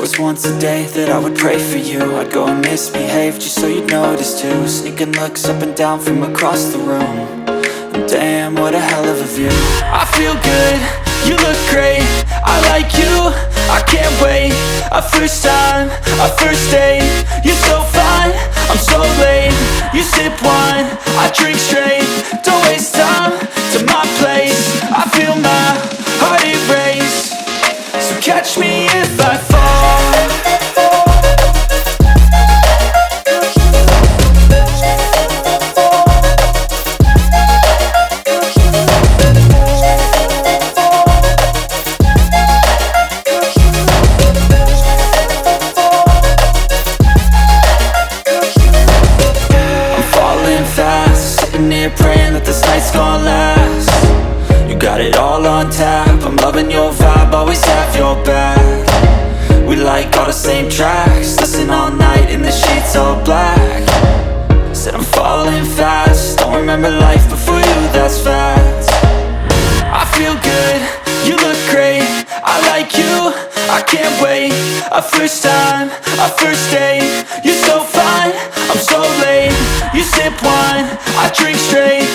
was once a day that I would pray for you. I'd go and misbehave just so you'd notice too. Sneaking looks up and down from across the room. And damn, what a hell of a view. I feel good, you look great, I like you, I can't wait. A first time, a first date, you're so fine, I'm so late. You sip wine, I drink straight. Don't waste time to my place. I feel my heart erase. So catch me if I fall. Praying that this night's gonna last. You got it all on tap, I'm loving your vibe, always have your back. We like all the same tracks, listen all night in the sheets all black. Said I'm falling fast, don't remember life before you, that's fact. I feel good, you look great, I like you, I can't wait. A first time, a first date, you're so fine, I'm so late. You sip wine, I drink straight.